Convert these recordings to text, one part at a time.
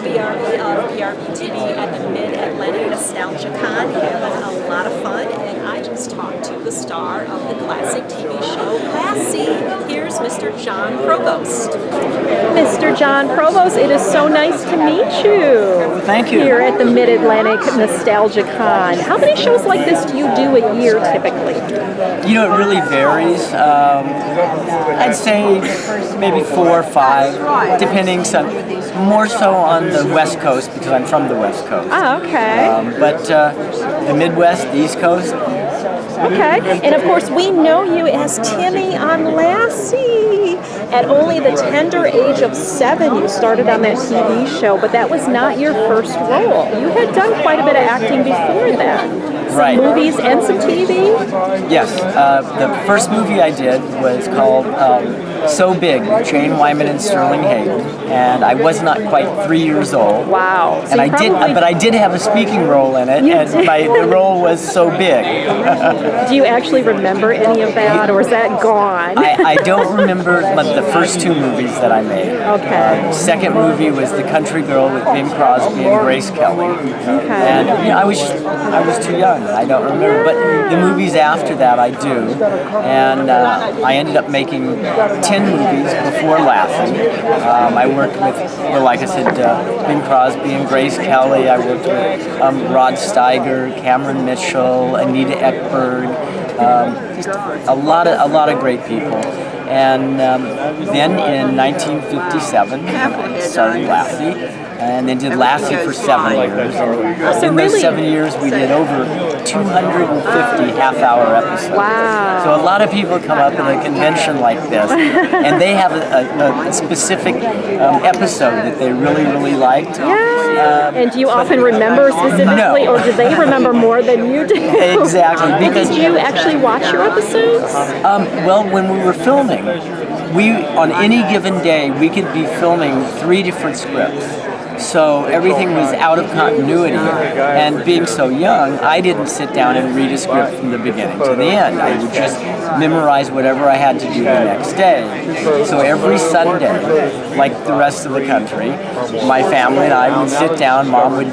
BRB of BRBTV at the Mid-Atlantic Nostalgia Con, having a lot of fun, and I just talked to the star of the classic TV show Lassie. Here's Mr. Jon Provost. Mr. Jon Provost, it is so nice to meet you. Thank you. Here at the Mid-Atlantic Nostalgia Con. How many shows like this do you do a year typically? You know, it really varies. I'd say maybe 4 or 5, depending more so on the West Coast because I'm from the West Coast. Oh, okay. But the Midwest, the East Coast. Okay, and of course we know you as Timmy on Lassie. At only the tender age of 7, you started on that TV show, but that was not your first role. You had done quite a bit of acting before that. Some movies and some TV? Yes, the first movie I did was called So Big, with Jane Wyman and Sterling Hayden, and I was not quite 3 years old. Wow! So and I did have a speaking role in it, and the role was so big. Do you actually remember any of that, or is that gone? I don't remember the first 2 movies that I made. Okay. Second movie was The Country Girl with Bing Crosby and Grace Kelly. Okay. And I was too young. I don't remember, but the movies after that I do, and I ended up making 10 movies before Lassie. I worked with, well, like I said, Bing Crosby and Grace Kelly. I worked with Rod Steiger, Cameron Mitchell, Anita Ekberg, just a lot of great people. And then in 1957, I started Lassie. And then did Lassie for 7 years. And in those 7 years, we did over 250 half-hour episodes. Wow. So a lot of people come up at a convention like this, and they have a specific episode that they really, really liked. Yeah. And do you often remember specifically, or do they remember more than you do? Exactly. Because did you actually watch your episodes? Well, when we were filming, on any given day, we could be filming 3 different scripts. So everything was out of continuity, and being so young, I didn't sit down and read a script from the beginning to the end. I would just memorize whatever I had to do the next day. So every Sunday, like the rest of the country, my family and I would sit down, Mom would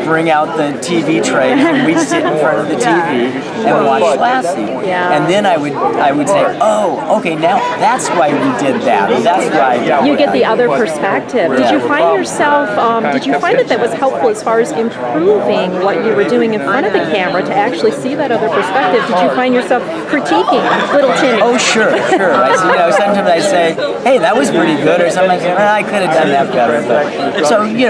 bring out the TV trays, and we'd sit in front of the TV and watch Lassie. And then I would say, oh, okay, now that's why we did that, or that's why I did that. You get the other perspective. Did you find yourself, did you find that was helpful as far as improving what you were doing in front of the camera to actually see that other perspective? Did you find yourself critiquing little Timmy? Oh, sure. Sometimes I say, hey, that was pretty good, or sometimes I could have done that better. But, so, you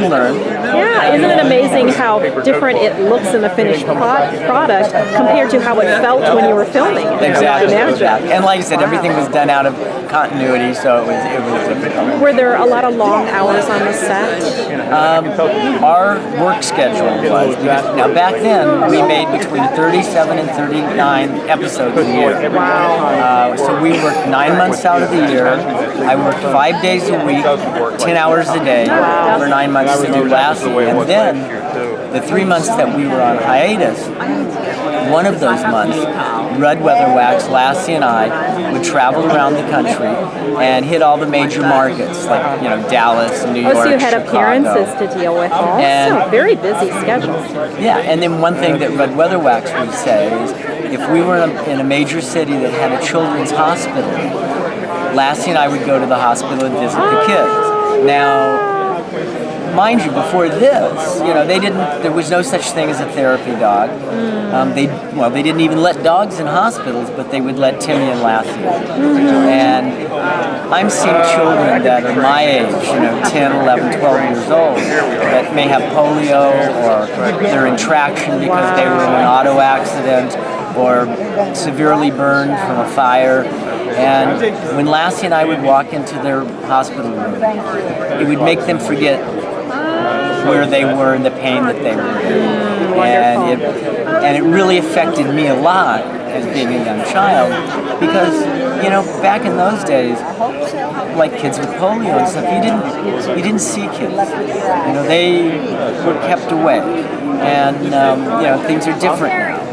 learn. Yeah, isn't it amazing how different it looks in the finished product compared to how it felt when you were filming it? Exactly. And like I said, everything was done out of continuity, so it was difficult. Were there a lot of long hours on the set? Our work schedule was, now back then, we made between 37 and 39 episodes a year. Wow. So we worked 9 months out of the year. I worked 5 days a week, 10 hours a day for 9 months to do Lassie. And then, the 3 months that we were on hiatus, one of those months, Rudd Weatherwax, Lassie, and I would travel around the country and hit all the major markets, like Dallas, New York, so you had Chicago. Appearances to deal with also. And, very busy schedule. Yeah, and then one thing that Rudd Weatherwax would say is, if we were in a major city that had a children's hospital, Lassie and I would go to the hospital and visit the kids. Now, mind you, before this, there was no such thing as a therapy dog. They didn't even let dogs in hospitals, but they would let Timmy and Lassie in. And I'm seeing children that are my age, 10, 11, 12 years old, that may have polio, or they're in traction because they were in an auto accident, or severely burned from a fire. And when Lassie and I would walk into their hospital room, it would make them forget where they were and the pain that they were in. And it really affected me a lot as being a young child, because back in those days, like kids with polio and stuff, you didn't see kids. They were kept away, and things are different now.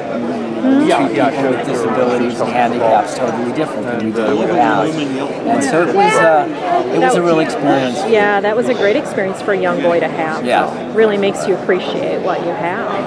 treat people with disabilities and handicaps totally different than we did in the past. And so it was a real experience. Yeah, that was a great experience for a young boy to have. Yeah. Really makes you appreciate what you have.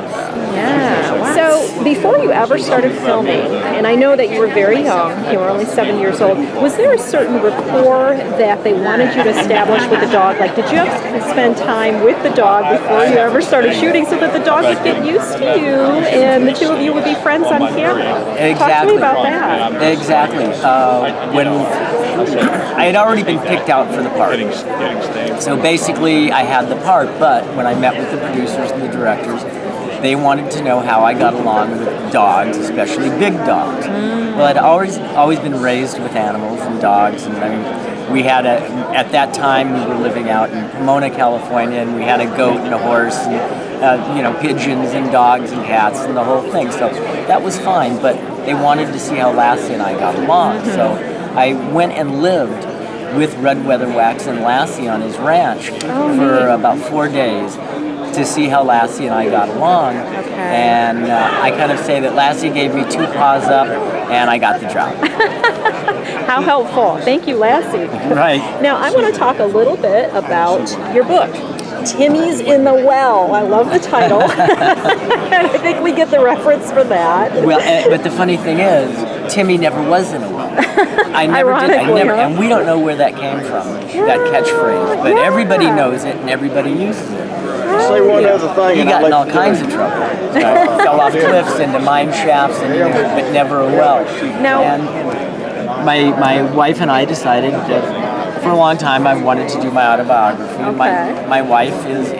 Yeah. Wow. So before you ever started filming, and I know that you were very young, you were only 7 years old, was there a certain rapport that they wanted you to establish with the dog? Like, did you have to spend time with the dog before you ever started shooting so that the dog would get used to you and the two of you would be friends on camera? Exactly. Talk to me about that. Exactly. When I had already been picked out for the part. So basically I had the part, but when I met with the producers and the directors, they wanted to know how I got along with dogs, especially big dogs. Well, I'd always been raised with animals and dogs, and I mean, we had at that time we were living out in Pomona, California, and we had a goat and a horse, and pigeons and dogs and cats and the whole thing. So that was fine, but they wanted to see how Lassie and I got along. So I went and lived with Red Weatherwax and Lassie on his ranch for about 4 days to see how Lassie and I got along. Okay. And I kind of say that Lassie gave me 2 paws up and I got the job. How helpful. Thank you, Lassie. Right. Now, I want to talk a little bit about your book, Timmy's in the Well. I love the title. And I think we get the reference for that. Well, but the funny thing is, Timmy never was in a well. I never did. And we don't know where that came from, that catchphrase. But everybody knows it and everybody uses it. Say one other thing. He got in all kinds of trouble. Fell off cliffs into mine shafts, but never a well. Now, and my wife and I decided that for a long time I wanted to do my autobiography. Okay. My wife is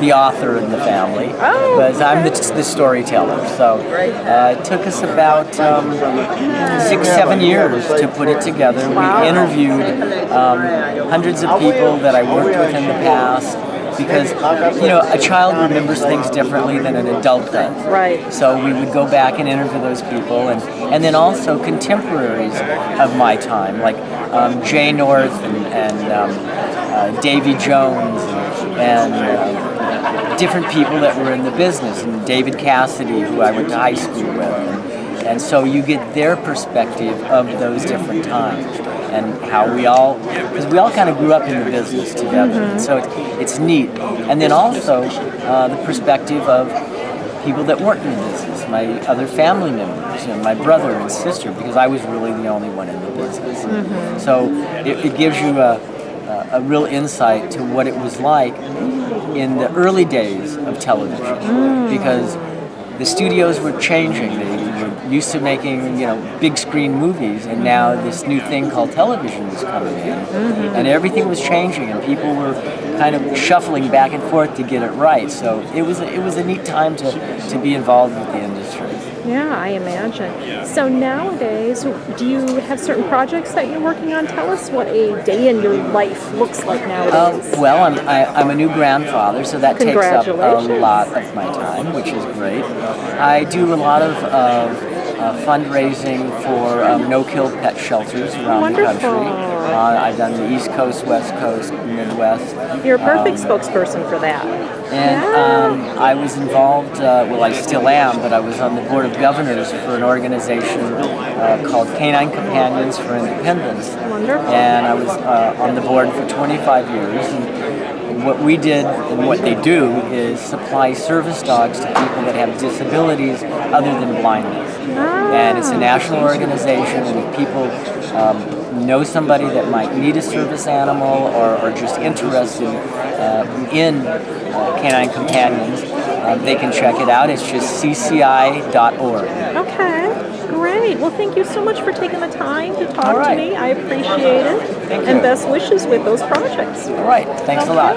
the author in the family, but I'm the storyteller. So it took us about 6-7 years to put it together. We interviewed hundreds of people that I worked with in the past. Because, a child remembers things differently than an adult does. Right. So we would go back and interview those people, and then also contemporaries of my time, like Jay North and Davy Jones and different people that were in the business, and David Cassidy, who I went to high school with. And so you get their perspective of those different times. And how we all kind of grew up in the business together. And so it's neat. And then also the perspective of people that weren't in the business, my other family members, my brother and sister, because I was really the only one in the business. So it gives you a real insight to what it was like in the early days of television, because the studios were changing. They were used to making, big screen movies, and now this new thing called television was coming in, and everything was changing, and people were kind of shuffling back and forth to get it right. So it was a neat time to be involved with the industry. Yeah, I imagine. So nowadays, do you have certain projects that you're working on? Tell us what a day in your life looks like nowadays. Well, I'm a new grandfather, so that takes up a lot of my time, which is great. I do a lot of fundraising for no-kill pet shelters around the country. I've done the East Coast, West Coast, Midwest. You're a perfect spokesperson for that. And I was involved, I still am, but I was on the board of governors for an organization called Canine Companions for Independence. Wonderful. And I was on the board for 25 years. And what we did and what they do is supply service dogs to people that have disabilities other than blindness. And it's a national organization, and if people know somebody that might need a service animal or just interested in Canine Companions, they can check it out. It's just cci.org. Okay, great. Well, thank you so much for taking the time to talk to me. I appreciate it. Thank you. And best wishes with those projects. All right, thanks a lot.